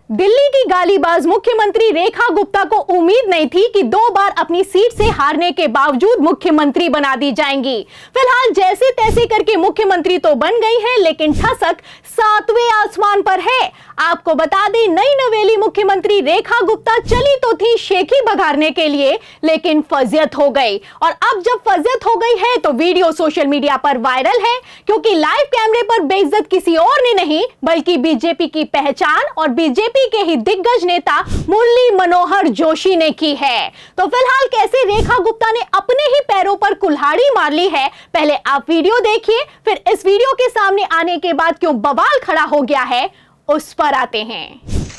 दिल्ली की गालीबाज मुख्यमंत्री रेखा गुप्ता को उम्मीद नहीं थी कि 2 बार अपनी सीट से हारने के बावजूद मुख्यमंत्री बना दी जाएंगी। फिलहाल जैसे तैसे करके मुख्यमंत्री तो बन गई हैं, लेकिन ठसक 7वें आसमान पर है। आपको बता दें, नई नवेली मुख्यमंत्री रेखा गुप्ता चली तो थी शेखी बघारने के लिए, लेकिन फजियत हो गई। और अब जब फजियत हो गई है तो वीडियो सोशल मीडिया पर वायरल है, क्योंकि लाइव कैमरे पर बेइज्जत किसी और ने नहीं बल्कि बीजेपी की पहचान और बीजेपी के ही दिग्गज नेता मुरली मनोहर जोशी ने की है। तो फिलहाल कैसे रेखा गुप्ता ने अपने ही पैरों पर कुल्हाड़ी मार ली है, पहले आप वीडियो देखिए, फिर इस वीडियो के सामने आने के बाद क्यों बवाल खड़ा हो गया है उस पर आते हैं।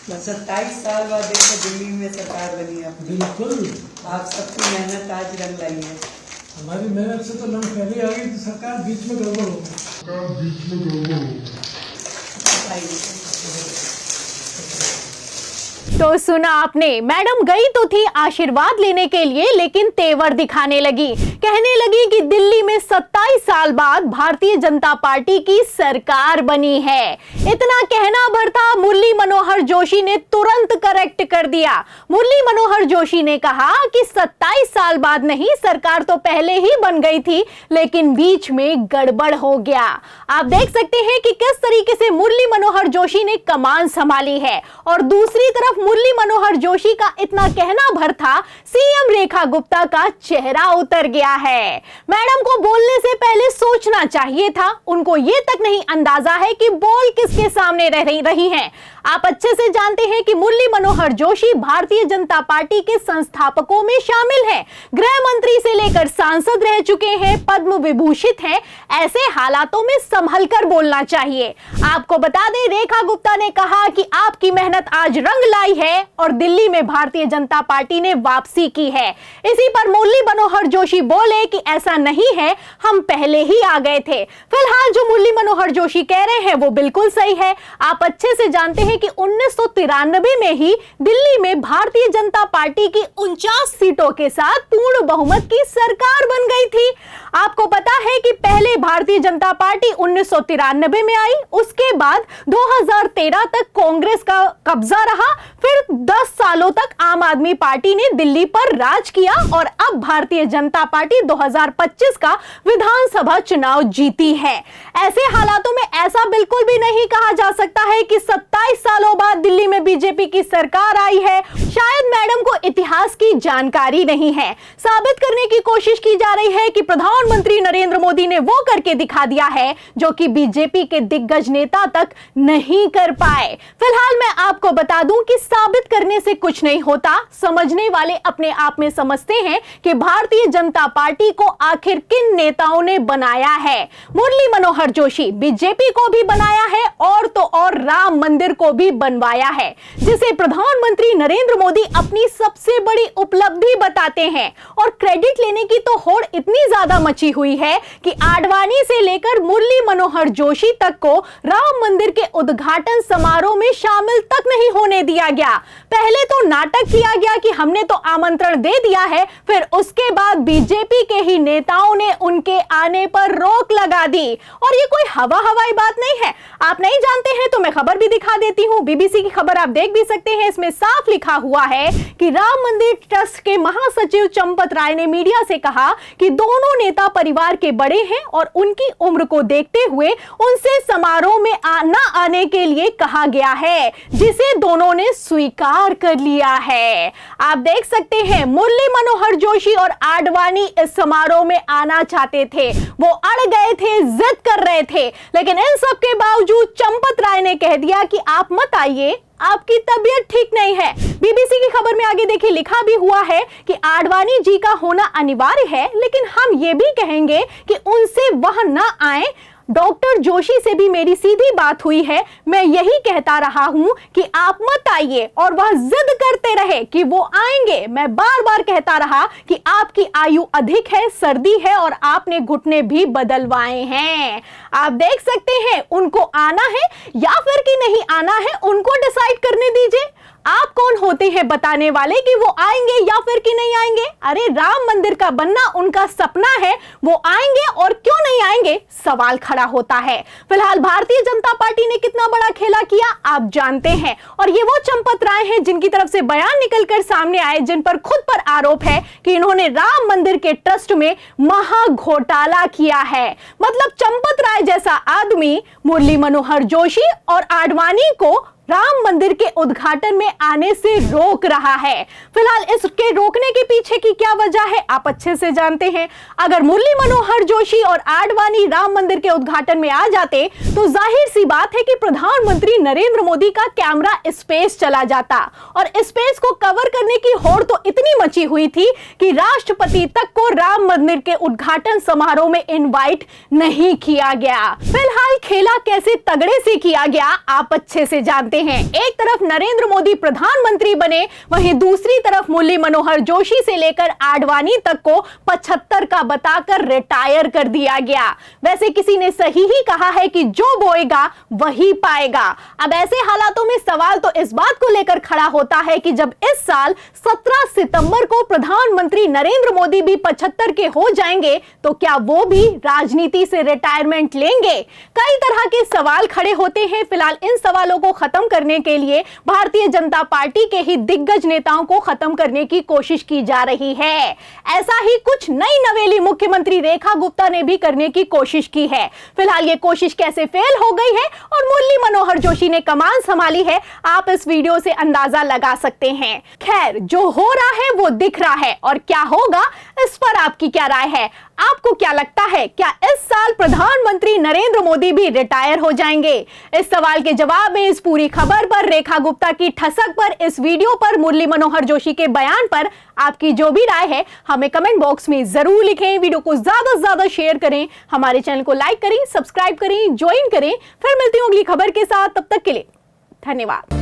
27 साल बाद देखो दिल्ली में सरकार बनी है। बिल्कुल, आप सबकी मेहनत आज रंग लाई है। हमारी मेहनत से तो रंग पहले आ गई, तो सरकार बीच में गड़बड़ हो गई। तो सुना आपने, मैडम गई तो थी आशीर्वाद लेने के लिए, लेकिन तेवर दिखाने लगी। कहने लगी कि दिल्ली में 27 साल बाद भारतीय जनता पार्टी की सरकार बनी है। इतना कहना भर था, मुरली मनोहर जोशी ने तुरंत करेक्ट कर दिया। मुरली मनोहर जोशी ने कहा कि 27 साल बाद नहीं, सरकार तो पहले ही बन गई थी, लेकिन बीच में गड़बड़ हो गया। आप देख सकते हैं कि किस तरीके से मुरली मनोहर जोशी ने कमान संभाली है। और दूसरी तरफ मुरली मनोहर जोशी का इतना कहना भर था, सीएम रेखा गुप्ता का चेहरा उतर गया है। मैडम को बोलने से पहले सोचना चाहिए था। उनको ये तक नहीं अंदाजा है कि बोल किसके सामने रह रही हैं। आप अच्छे से जानते हैं कि मुरली मनोहर जोशी भारतीय जनता पार्टी के संस्थापकों में शामिल हैं। गृह मंत्री से लेकर सांसद रह चुके हैं, पद्म विभूषित हैं। ऐसे हालातों में संभल कर बोलना चाहिए। आपको बता दें, रेखा गुप्ता ने कहा कि आपकी मेहनत आज रंग लाई है और दिल्ली में भारतीय जनता पार्टी ने वापसी की है। इसी पर मुरली मनोहर जोशी बोले कि ऐसा नहीं है, हम पहले ही आ गए थे। फिलहाल जो मुरली मनोहर जोशी कह रहे हैं वो बिल्कुल सही है। आप अच्छे से जानते हैं कि 1993 में ही दिल्ली में भारतीय जनता पार्टी की 49 सीटों के साथ पूर्ण बहुमत की सरकार बन गई थी। आपको पता है कि पहले भारतीय जनता पार्टी 1993 में आई, उसके बाद 2013 तक कांग्रेस का कब्जा रहा, फिर 10 सालों तक आम आदमी पार्टी ने दिल्ली पर राज किया और अब भारतीय जनता पार्टी 2025 का विधानसभा चुनाव जीती है। ऐसे हालातों में ऐसा बिल्कुल भी नहीं कहा जा सकता है कि 27 सालों बाद दिल्ली में बीजेपी की सरकार आई है। शायद मैडम को इतिहास की जानकारी नहीं है। साबित करने की कोशिश की जा रही है कि प्रधानमंत्री नरेंद्र मोदी ने वो करके दिखा दिया है जो कि बीजेपी के दिग्गज नेता तक नहीं कर पाए। फिलहाल मैं आपको बता दूं कि साबित करने से कुछ नहीं होता। समझने वाले अपने आप में समझते हैं कि भारतीय जनता पार्टी को आखिर किन नेताओं ने बनाया है। मुरली मनोहर जोशी बीजेपी को भी बनाया है और तो और राम मंदिर को भी बनवाया है, जिसे प्रधानमंत्री नरेंद्र मोदी अपनी सबसे बड़ी उपलब्धि बताते हैं। और क्रेडिट लेने की तो होड़ इतनी ज्यादा मची हुई है कि आडवाणी से लेकर मुरली मनोहर जोशी तक को राम मंदिर के उद्घाटन समारोह में शामिल तक नहीं होने दिया गया। पहले तो नाटक किया गया कि हमने तो आमंत्रण दे दिया है, फिर उसके बाद बीजेपी के ही नेताओं ने उनके आने पर रोक लगा दी। और ये कोई हवाई बात नहीं है। आप नहीं जानते हैं तो मैं खबर भी दिखा देती हूं। बीबीसी की खबर आप देख भी सकते हैं। इसमें साफ लिखा हुआ है कि राम मंदिर ट्रस्ट के महासचिव चंपत राय ने मीडिया से कहा कि दोनों नेता परिवार के बड़े हैं और उनकी उम्र को देखते हुए उनसे समारोह में न आने के लिए कहा गया है, जिसे दोनों ने स्वीकार कर लिया है। आप देख सकते हैं, मुरली मनोहर जोशी और आडवाणी इस समारोह में आना चाहते थे, वो अड़ गए थे, जिद कर रहे थे, लेकिन इन सब के बावजूद चंपत राय ने कह दिया कि आप मत आइए, आपकी तबीयत ठीक नहीं है। बीबीसी की खबर में आगे देखिए, लिखा भी हुआ है कि आडवाणी जी का होना अनिवार्य है, लेकिन हम ये भी कहेंगे कि उनसे वह न आए। डॉक्टर जोशी से भी मेरी सीधी बात हुई है, मैं यही कहता रहा हूं कि आप मत आइए, और वह जिद करते रहे कि वो आएंगे। मैं बार बार कहता रहा कि आपकी आयु अधिक है, सर्दी है और आपने घुटने भी बदलवाए हैं। आप देख सकते हैं, उनको आना है या फिर कि नहीं आना है, उनको डिसाइड करने दीजिए। आप कौन होते हैं बताने वाले कि वो आएंगे या फिर कि नहीं आएंगे? अरे राम मंदिर का बनना उनका सपना है, वो आएंगे और क्यों नहीं आएंगे, सवाल खड़ा होता है। फिलहाल भारतीय जनता पार्टी ने कितना बड़ा खेला किया आप जानते हैं, और ये वो चंपत राय हैं जिनकी तरफ से बयान निकलकर सामने आए, जिन पर खुद पर आरोप है कि इन्होंने राम मंदिर के ट्रस्ट में महा घोटाला किया है। मतलब चंपत राय जैसा आदमी मुरली मनोहर जोशी और आडवाणी को राम मंदिर के उद्घाटन में आने से रोक रहा है। फिलहाल इसके रोकने के पीछे की क्या वजह है आप अच्छे से जानते हैं। अगर मुरली मनोहर जोशी और आडवाणी राम मंदिर के उद्घाटन में आ जाते तो जाहिर सी बात है कि प्रधानमंत्री नरेंद्र मोदी का कैमरा स्पेस चला जाता, और स्पेस को कवर करने की होड़ तो इतनी मची हुई थी कि राष्ट्रपति तक को राम मंदिर के उद्घाटन समारोह में इनवाइट नहीं किया गया। फिलहाल खेला कैसे तगड़े से किया गया आप अच्छे से जानते हैं। एक तरफ नरेंद्र मोदी प्रधानमंत्री बने, वहीं दूसरी तरफ मुरली मनोहर जोशी से लेकर आडवाणी तक को 75 का बताकर रिटायर कर दिया गया। वैसे किसी ने सही ही कहा है कि जो बोएगा वही पाएगा। अब ऐसे हालातों में सवाल तो इस बात को लेकर खड़ा होता है कि जब इस साल 17 सितंबर को प्रधानमंत्री नरेंद्र मोदी भी 75 के हो जाएंगे तो क्या वो भी राजनीति से रिटायरमेंट लेंगे? कई तरह के सवाल खड़े होते हैं। फिलहाल इन सवालों को खत्म करने के लिए भारतीय जनता पार्टी के ही दिग्गज नेताओं को खत्म करने की कोशिश की जा रही है। ऐसा ही कुछ नई नवेली मुख्यमंत्री रेखा गुप्ता ने भी करने की कोशिश की है। फिलहाल ये कोशिश कैसे फेल हो गई है और मुरली मनोहर जोशी ने कमान संभाली है, आप इस वीडियो से अंदाजा लगा सकते हैं। खैर, जो हो रहा है वो दिख रहा है, और क्या होगा इस पर आपकी क्या राय है? आपको क्या लगता है, क्या इस साल प्रधानमंत्री नरेंद्र मोदी भी रिटायर हो जाएंगे? इस सवाल के जवाब में इस पूरी खबर पर, रेखा गुप्ता की ठसक पर, इस वीडियो पर, मुरली मनोहर जोशी के बयान पर आपकी जो भी राय है हमें कमेंट बॉक्स में जरूर लिखें। वीडियो को ज्यादा से ज्यादा शेयर करें, हमारे चैनल को लाइक करें, सब्सक्राइब करें, ज्वाइन करें। फिर मिलती हूँ अगली खबर के साथ, तब तक के लिए धन्यवाद।